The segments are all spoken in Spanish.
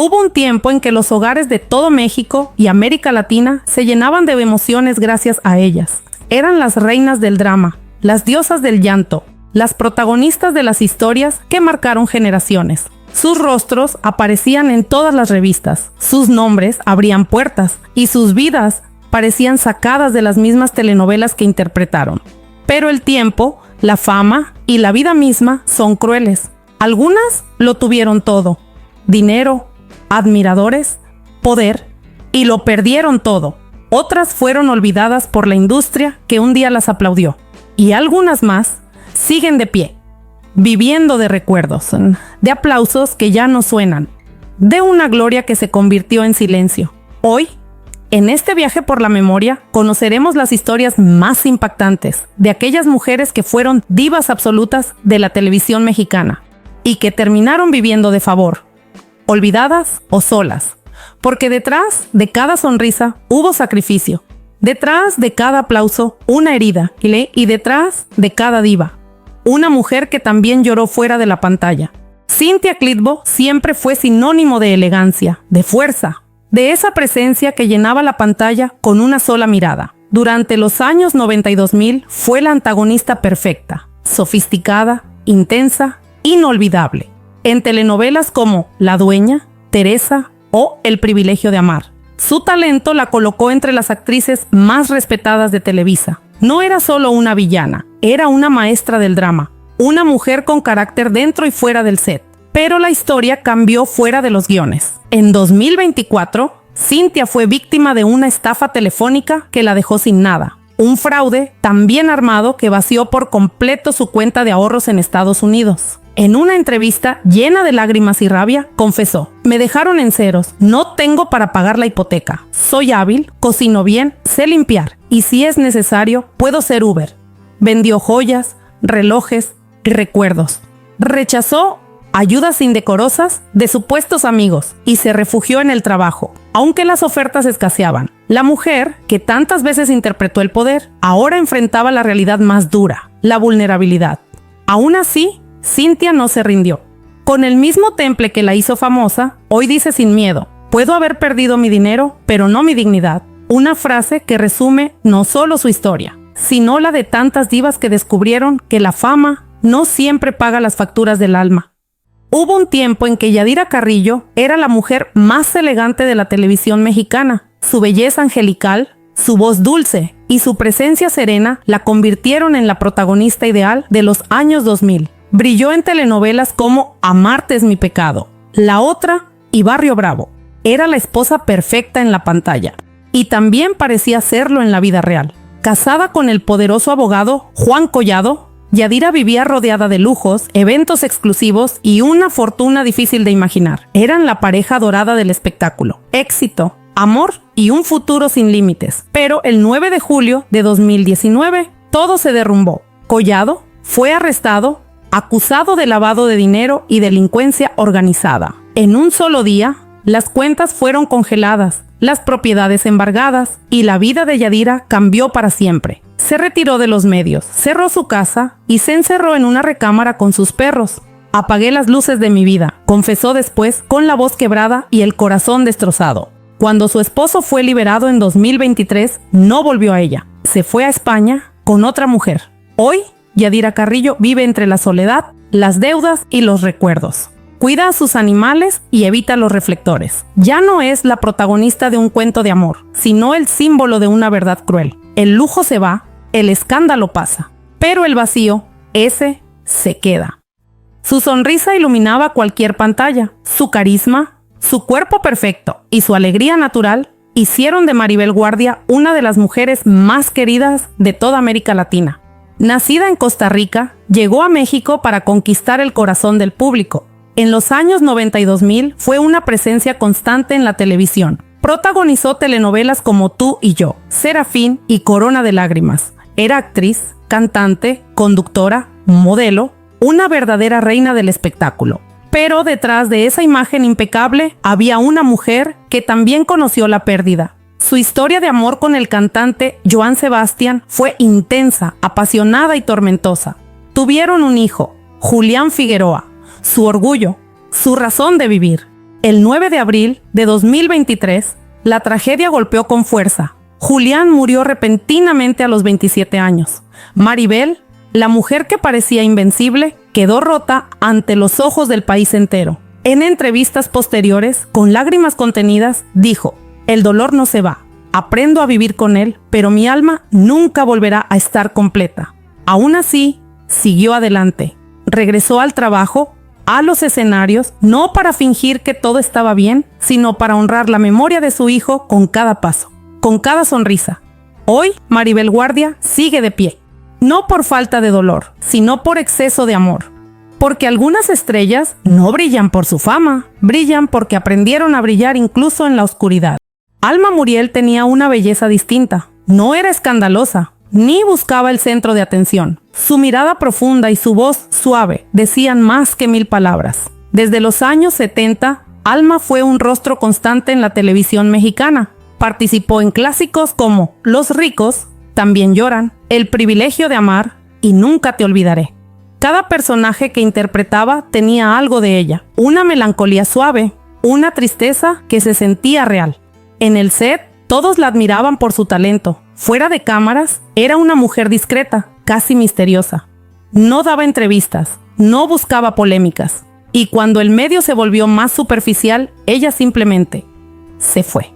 Hubo un tiempo en que los hogares de todo México y América Latina se llenaban de emociones gracias a ellas. Eran las reinas del drama, las diosas del llanto, las protagonistas de las historias que marcaron generaciones. Sus rostros aparecían en todas las revistas, sus nombres abrían puertas y sus vidas parecían sacadas de las mismas telenovelas que interpretaron. Pero el tiempo, la fama y la vida misma son crueles. Algunas lo tuvieron todo: dinero, admiradores, poder, y lo perdieron todo. Otras fueron olvidadas por la industria que un día las aplaudió. Y algunas más siguen de pie, viviendo de recuerdos, de aplausos que ya no suenan, de una gloria que se convirtió en silencio. Hoy, en este viaje por la memoria, conoceremos las historias más impactantes de aquellas mujeres que fueron divas absolutas de la televisión mexicana y que terminaron viviendo de favor, olvidadas o solas, porque detrás de cada sonrisa hubo sacrificio, detrás de cada aplauso una herida y detrás de cada diva una mujer que también lloró fuera de la pantalla. Cynthia Clitbo siempre fue sinónimo de elegancia, de fuerza, de esa presencia que llenaba la pantalla con una sola mirada. Durante los años 90 y 2000 fue la antagonista perfecta, sofisticada, intensa, inolvidable, en telenovelas como La Dueña, Teresa o El Privilegio de Amar. Su talento la colocó entre las actrices más respetadas de Televisa. No era solo una villana, era una maestra del drama, una mujer con carácter dentro y fuera del set. Pero la historia cambió fuera de los guiones. En 2024, Cynthia fue víctima de una estafa telefónica que la dejó sin nada. Un fraude tan bien armado que vació por completo su cuenta de ahorros en Estados Unidos. En una entrevista llena de lágrimas y rabia, confesó: "Me dejaron en ceros, no tengo para pagar la hipoteca. Soy hábil, cocino bien, sé limpiar y si es necesario, puedo ser Uber". Vendió joyas, relojes y recuerdos. Rechazó ayudas indecorosas de supuestos amigos y se refugió en el trabajo, aunque las ofertas escaseaban. La mujer, que tantas veces interpretó el poder, ahora enfrentaba la realidad más dura, la vulnerabilidad. Aún así, Cynthia no se rindió. Con el mismo temple que la hizo famosa, hoy dice sin miedo: "Puedo haber perdido mi dinero, pero no mi dignidad". Una frase que resume no solo su historia, sino la de tantas divas que descubrieron que la fama no siempre paga las facturas del alma. Hubo un tiempo en que Yadira Carrillo era la mujer más elegante de la televisión mexicana. Su belleza angelical, su voz dulce y su presencia serena la convirtieron en la protagonista ideal de los años 2000. Brilló en telenovelas como Amarte es mi pecado, La Otra y Barrio Bravo. Era la esposa perfecta en la pantalla y también parecía serlo en la vida real. Casada con el poderoso abogado Juan Collado, Yadira vivía rodeada de lujos, eventos exclusivos y una fortuna difícil de imaginar. Eran la pareja dorada del espectáculo. Éxito, amor y un futuro sin límites. Pero el 9 de julio de 2019, todo se derrumbó. Collado fue arrestado, acusado de lavado de dinero y delincuencia organizada. En un solo día, las cuentas fueron congeladas, las propiedades embargadas y la vida de Yadira cambió para siempre. Se retiró de los medios, cerró su casa y se encerró en una recámara con sus perros. "Apagué las luces de mi vida", confesó después con la voz quebrada y el corazón destrozado. Cuando su esposo fue liberado en 2023, no volvió a ella. Se fue a España con otra mujer. Hoy, Yadira Carrillo vive entre la soledad, las deudas y los recuerdos. Cuida a sus animales y evita los reflectores. Ya no es la protagonista de un cuento de amor, sino el símbolo de una verdad cruel. El lujo se va, el escándalo pasa, pero el vacío, ese, se queda. Su sonrisa iluminaba cualquier pantalla. Su carisma, su cuerpo perfecto y su alegría natural hicieron de Maribel Guardia una de las mujeres más queridas de toda América Latina. Nacida en Costa Rica, llegó a México para conquistar el corazón del público. En los años 90 y 2000 fue una presencia constante en la televisión. Protagonizó telenovelas como Tú y Yo, Serafín y Corona de Lágrimas. Era actriz, cantante, conductora, modelo, una verdadera reina del espectáculo. Pero detrás de esa imagen impecable había una mujer que también conoció la pérdida. Su historia de amor con el cantante Joan Sebastián fue intensa, apasionada y tormentosa. Tuvieron un hijo, Julián Figueroa, su orgullo, su razón de vivir. El 9 de abril de 2023, la tragedia golpeó con fuerza. Julián murió repentinamente a los 27 años. Maribel, la mujer que parecía invencible, quedó rota ante los ojos del país entero. En entrevistas posteriores, con lágrimas contenidas, dijo: "El dolor no se va. Aprendo a vivir con él, pero mi alma nunca volverá a estar completa". Aún así, siguió adelante. Regresó al trabajo, a los escenarios, no para fingir que todo estaba bien, sino para honrar la memoria de su hijo con cada paso, con cada sonrisa. Hoy, Maribel Guardia sigue de pie. No por falta de dolor, sino por exceso de amor. Porque algunas estrellas no brillan por su fama, brillan porque aprendieron a brillar incluso en la oscuridad. Alma Muriel tenía una belleza distinta. No era escandalosa, ni buscaba el centro de atención. Su mirada profunda y su voz suave decían más que 1000 palabras. Desde los años 70, Alma fue un rostro constante en la televisión mexicana. Participó en clásicos como Los ricos también lloran, El privilegio de amar y Nunca te olvidaré. Cada personaje que interpretaba tenía algo de ella, una melancolía suave, una tristeza que se sentía real. En el set, todos la admiraban por su talento. Fuera de cámaras, era una mujer discreta, casi misteriosa. No daba entrevistas, no buscaba polémicas. Y cuando el medio se volvió más superficial, ella simplemente se fue.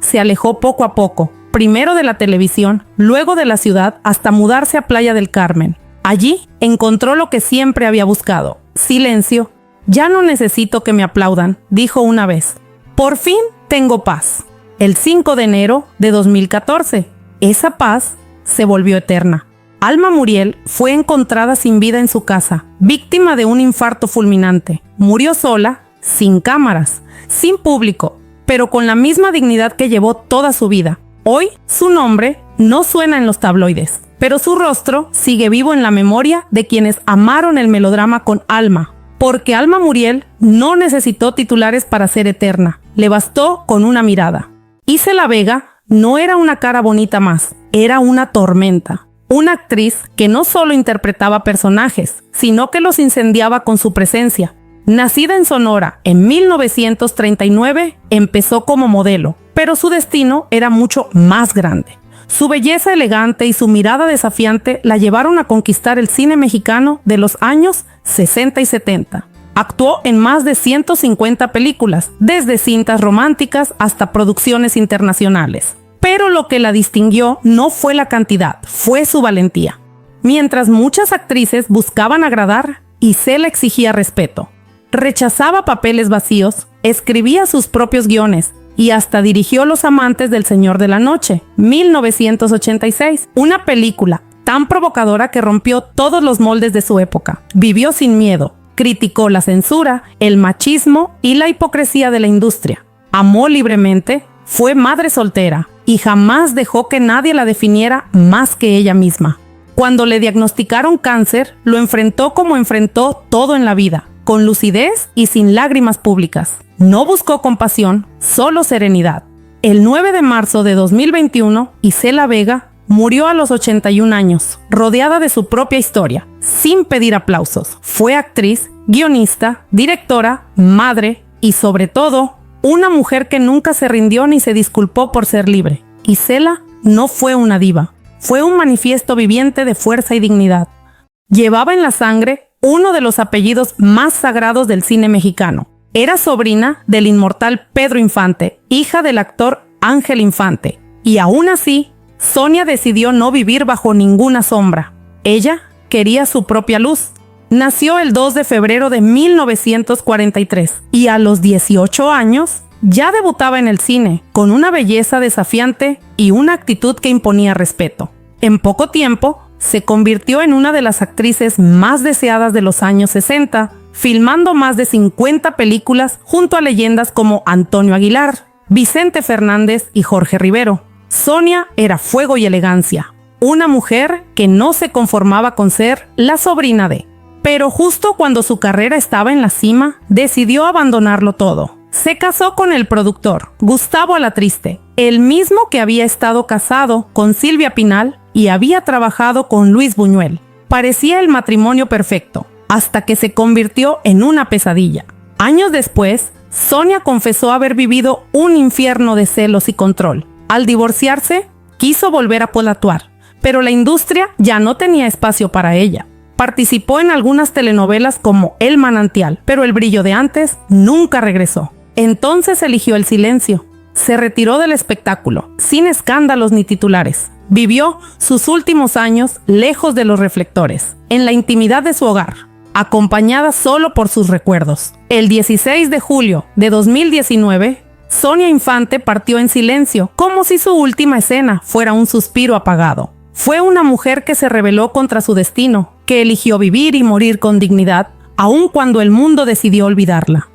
Se alejó poco a poco, primero de la televisión, luego de la ciudad, hasta mudarse a Playa del Carmen. Allí encontró lo que siempre había buscado: silencio. "Ya no necesito que me aplaudan", dijo una vez. "Por fin tengo paz". El 5 de enero de 2014, esa paz se volvió eterna. Alma Muriel fue encontrada sin vida en su casa, víctima de un infarto fulminante. Murió sola, sin cámaras, sin público, pero con la misma dignidad que llevó toda su vida. Hoy, su nombre no suena en los tabloides, pero su rostro sigue vivo en la memoria de quienes amaron el melodrama con alma. Porque Alma Muriel no necesitó titulares para ser eterna, le bastó con una mirada. Isela Vega no era una cara bonita más, era una tormenta. Una actriz que no solo interpretaba personajes, sino que los incendiaba con su presencia. Nacida en Sonora en 1939, empezó como modelo, pero su destino era mucho más grande. Su belleza elegante y su mirada desafiante la llevaron a conquistar el cine mexicano de los años 60 y 70. Actuó en más de 150 películas, desde cintas románticas hasta producciones internacionales. Pero lo que la distinguió no fue la cantidad, fue su valentía. Mientras muchas actrices buscaban agradar, Isela exigía respeto. Rechazaba papeles vacíos, escribía sus propios guiones y hasta dirigió Los amantes del Señor de la Noche, 1986, una película tan provocadora que rompió todos los moldes de su época. Vivió sin miedo, criticó la censura, el machismo y la hipocresía de la industria. Amó libremente, fue madre soltera y jamás dejó que nadie la definiera más que ella misma. Cuando le diagnosticaron cáncer, lo enfrentó como enfrentó todo en la vida, con lucidez y sin lágrimas públicas. No buscó compasión, solo serenidad. El 9 de marzo de 2021, Isela Vega murió a los 81 años, rodeada de su propia historia, sin pedir aplausos. Fue actriz, guionista, directora, madre y, sobre todo, una mujer que nunca se rindió ni se disculpó por ser libre. Isela no fue una diva, fue un manifiesto viviente de fuerza y dignidad. Llevaba en la sangre uno de los apellidos más sagrados del cine mexicano. Era sobrina del inmortal Pedro Infante, hija del actor Ángel Infante. Y aún así, Sonia decidió no vivir bajo ninguna sombra. Ella quería su propia luz. Nació el 2 de febrero de 1943 y a los 18 años ya debutaba en el cine, con una belleza desafiante y una actitud que imponía respeto. En poco tiempo, se convirtió en una de las actrices más deseadas de los años 60, filmando más de 50 películas junto a leyendas como Antonio Aguilar, Vicente Fernández y Jorge Rivero. Sonia era fuego y elegancia, una mujer que no se conformaba con ser la sobrina de. Pero justo cuando su carrera estaba en la cima, decidió abandonarlo todo. Se casó con el productor Gustavo Alatriste, el mismo que había estado casado con Silvia Pinal y había trabajado con Luis Buñuel. Parecía el matrimonio perfecto, hasta que se convirtió en una pesadilla. Años después, Sonia confesó haber vivido un infierno de celos y control. Al divorciarse, quiso volver a actuar, pero la industria ya no tenía espacio para ella. Participó en algunas telenovelas como El Manantial, pero el brillo de antes nunca regresó. Entonces eligió el silencio. Se retiró del espectáculo, sin escándalos ni titulares. Vivió sus últimos años lejos de los reflectores, en la intimidad de su hogar, acompañada solo por sus recuerdos. El 16 de julio de 2019, Sonia Infante partió en silencio, como si su última escena fuera un suspiro apagado. Fue una mujer que se rebeló contra su destino, que eligió vivir y morir con dignidad, aun cuando el mundo decidió olvidarla.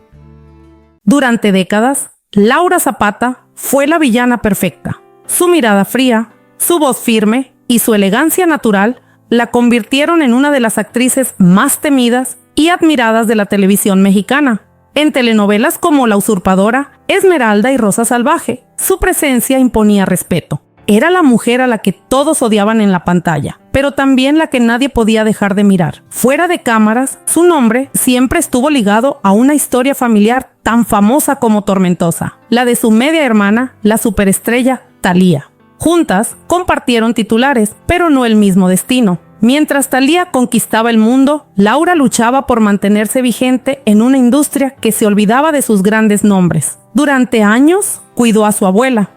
Durante décadas, Laura Zapata fue la villana perfecta. Su mirada fría, su voz firme y su elegancia natural la convirtieron en una de las actrices más temidas y admiradas de la televisión mexicana. En telenovelas como La Usurpadora, Esmeralda y Rosa Salvaje, su presencia imponía respeto. Era la mujer a la que todos odiaban en la pantalla, pero también la que nadie podía dejar de mirar. Fuera de cámaras, su nombre siempre estuvo ligado a una historia familiar tan famosa como tormentosa, la de su media hermana, la superestrella Thalía. Juntas compartieron titulares, pero no el mismo destino. Mientras Thalía conquistaba el mundo, Laura luchaba por mantenerse vigente en una industria que se olvidaba de sus grandes nombres. Durante años, cuidó a su abuela,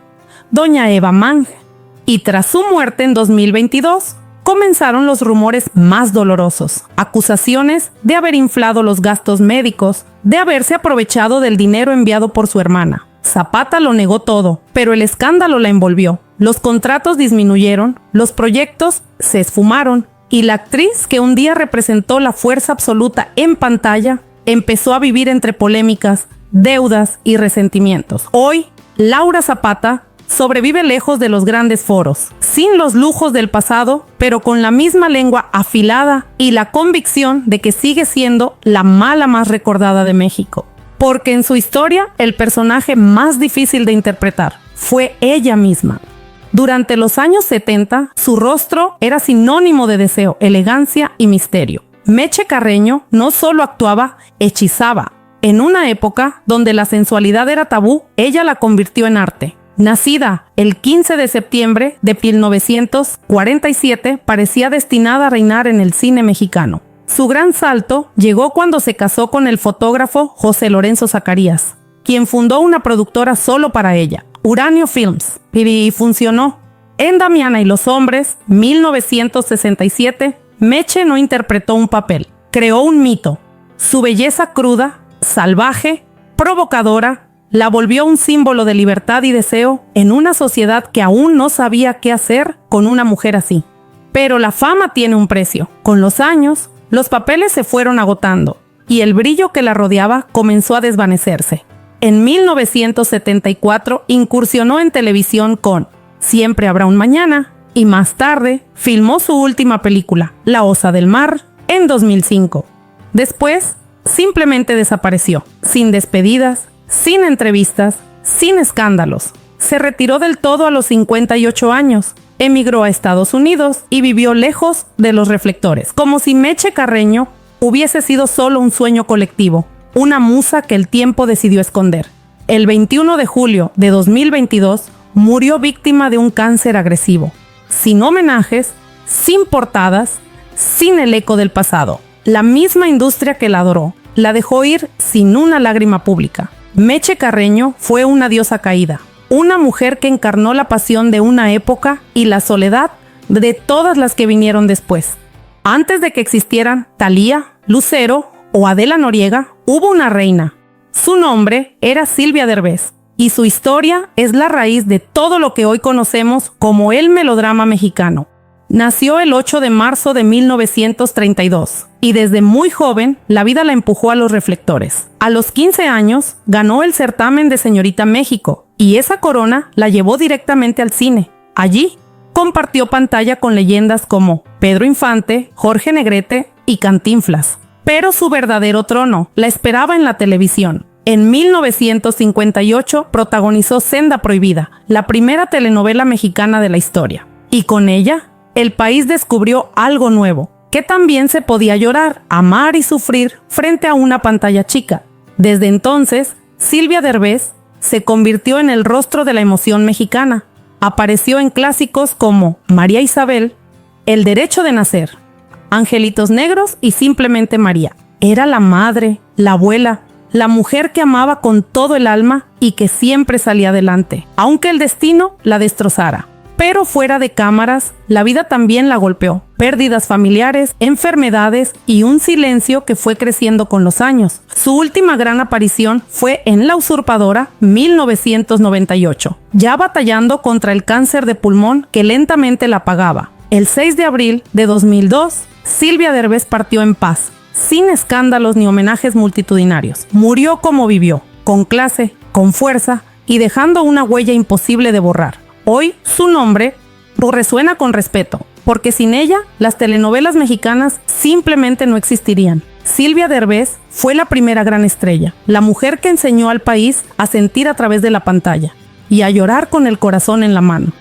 doña Eva Mang, y tras su muerte en 2022, comenzaron los rumores más dolorosos. Acusaciones de haber inflado los gastos médicos, de haberse aprovechado del dinero enviado por su hermana. Zapata lo negó todo, pero el escándalo la envolvió. Los contratos disminuyeron, los proyectos se esfumaron, y la actriz que un día representó la fuerza absoluta en pantalla, empezó a vivir entre polémicas, deudas y resentimientos. Hoy, Laura Zapata sobrevive lejos de los grandes foros, sin los lujos del pasado, pero con la misma lengua afilada y la convicción de que sigue siendo la mala más recordada de México. Porque en su historia, el personaje más difícil de interpretar fue ella misma. Durante los años 70, su rostro era sinónimo de deseo, elegancia y misterio. Meche Carreño no solo actuaba, hechizaba. En una época donde la sensualidad era tabú, ella la convirtió en arte. Nacida el 15 de septiembre de 1947, parecía destinada a reinar en el cine mexicano. Su gran salto llegó cuando se casó con el fotógrafo José Lorenzo Zacarías, quien fundó una productora solo para ella, Uranio Films, y funcionó. En Damiana y los hombres, 1967, Meche no interpretó un papel, creó un mito. Su belleza cruda, salvaje, provocadora, la volvió un símbolo de libertad y deseo en una sociedad que aún no sabía qué hacer con una mujer así. Pero la fama tiene un precio. Con los años, los papeles se fueron agotando y el brillo que la rodeaba comenzó a desvanecerse. En 1974 incursionó en televisión con Siempre habrá un mañana y más tarde filmó su última película, La Osa del Mar, en 2005. Después, simplemente desapareció, sin despedidas, sin entrevistas, sin escándalos. Se retiró del todo a los 58 años. Emigró a Estados Unidos y vivió lejos de los reflectores, como si Meche Carreño hubiese sido solo un sueño colectivo, una musa que el tiempo decidió esconder. El 21 de julio de 2022 murió víctima de un cáncer agresivo, sin homenajes, sin portadas, sin el eco del pasado. La misma industria que la adoró la dejó ir sin una lágrima pública. Meche Carreño fue una diosa caída, una mujer que encarnó la pasión de una época y la soledad de todas las que vinieron después. Antes de que existieran Thalía, Lucero o Adela Noriega, hubo una reina. Su nombre era Silvia Derbez y su historia es la raíz de todo lo que hoy conocemos como el melodrama mexicano. Nació el 8 de marzo de 1932 y desde muy joven la vida la empujó a los reflectores. A los 15 años ganó el certamen de Señorita México y esa corona la llevó directamente al cine. Allí compartió pantalla con leyendas como Pedro Infante, Jorge Negrete y Cantinflas. Pero su verdadero trono la esperaba en la televisión. En 1958 protagonizó Senda Prohibida, la primera telenovela mexicana de la historia. Y con ella, el país descubrió algo nuevo, que también se podía llorar, amar y sufrir frente a una pantalla chica. Desde entonces, Silvia Derbez se convirtió en el rostro de la emoción mexicana. Apareció en clásicos como María Isabel, El derecho de nacer, Angelitos Negros y Simplemente María. Era la madre, la abuela, la mujer que amaba con todo el alma y que siempre salía adelante, aunque el destino la destrozara. Pero fuera de cámaras, la vida también la golpeó. Pérdidas familiares, enfermedades y un silencio que fue creciendo con los años. Su última gran aparición fue en La Usurpadora, 1998, ya batallando contra el cáncer de pulmón que lentamente la apagaba. El 6 de abril de 2002, Silvia Derbez partió en paz, sin escándalos ni homenajes multitudinarios. Murió como vivió, con clase, con fuerza y dejando una huella imposible de borrar. Hoy su nombre resuena con respeto, porque sin ella las telenovelas mexicanas simplemente no existirían. Silvia Derbez fue la primera gran estrella, la mujer que enseñó al país a sentir a través de la pantalla y a llorar con el corazón en la mano.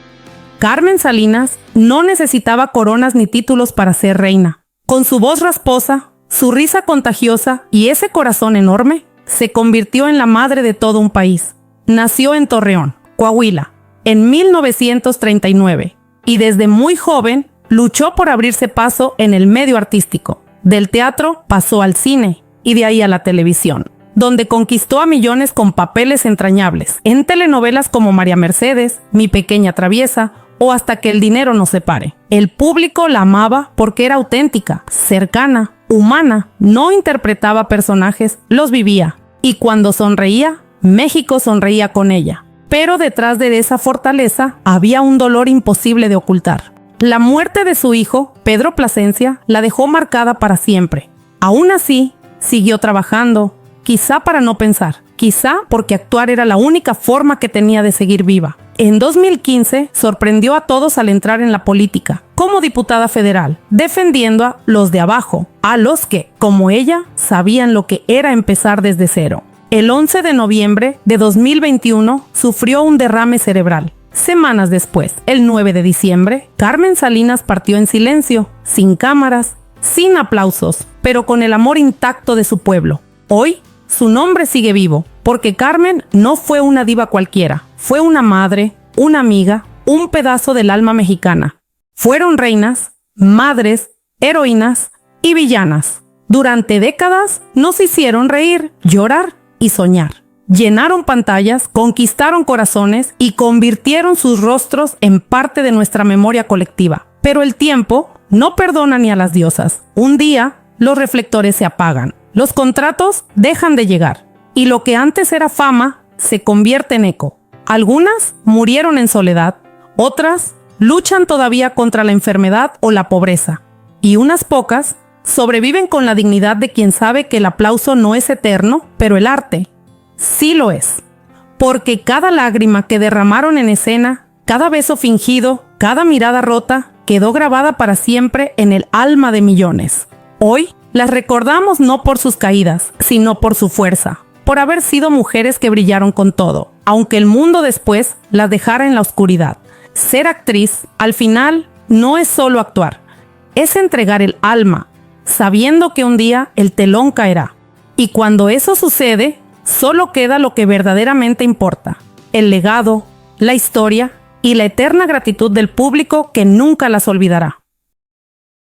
Carmen Salinas no necesitaba coronas ni títulos para ser reina. Con su voz rasposa, su risa contagiosa y ese corazón enorme, se convirtió en la madre de todo un país. Nació en Torreón, Coahuila, en 1939, y desde muy joven luchó por abrirse paso en el medio artístico. Del teatro pasó al cine y de ahí a la televisión, donde conquistó a millones con papeles entrañables, en telenovelas como María Mercedes, Mi Pequeña Traviesa o Hasta que el dinero nos separe. El público la amaba porque era auténtica, cercana, humana, no interpretaba personajes, los vivía. Y cuando sonreía, México sonreía con ella. Pero detrás de esa fortaleza había un dolor imposible de ocultar. La muerte de su hijo, Pedro Plasencia, la dejó marcada para siempre. Aún así, siguió trabajando, quizá para no pensar, quizá porque actuar era la única forma que tenía de seguir viva. En 2015 sorprendió a todos al entrar en la política, como diputada federal, defendiendo a los de abajo, a los que, como ella, sabían lo que era empezar desde cero. El 11 de noviembre de 2021 sufrió un derrame cerebral. Semanas después, el 9 de diciembre, Carmen Salinas partió en silencio, sin cámaras, sin aplausos, pero con el amor intacto de su pueblo. Hoy, su nombre sigue vivo, porque Carmen no fue una diva cualquiera, fue una madre, una amiga, un pedazo del alma mexicana. Fueron reinas, madres, heroínas y villanas. Durante décadas nos hicieron reír, llorar y soñar. Llenaron pantallas, conquistaron corazones y convirtieron sus rostros en parte de nuestra memoria colectiva. Pero el tiempo no perdona ni a las diosas. Un día, los reflectores se apagan, los contratos dejan de llegar y lo que antes era fama se convierte en eco. Algunas murieron en soledad, otras luchan todavía contra la enfermedad o la pobreza y unas pocas sobreviven con la dignidad de quien sabe que el aplauso no es eterno, pero el arte sí lo es. Porque cada lágrima que derramaron en escena, cada beso fingido, cada mirada rota, quedó grabada para siempre en el alma de millones. Hoy las recordamos no por sus caídas, sino por su fuerza, por haber sido mujeres que brillaron con todo, aunque el mundo después las dejara en la oscuridad. Ser actriz, al final, no es solo actuar, es entregar el alma, sabiendo que un día el telón caerá. Y cuando eso sucede, solo queda lo que verdaderamente importa: el legado, la historia y la eterna gratitud del público que nunca las olvidará.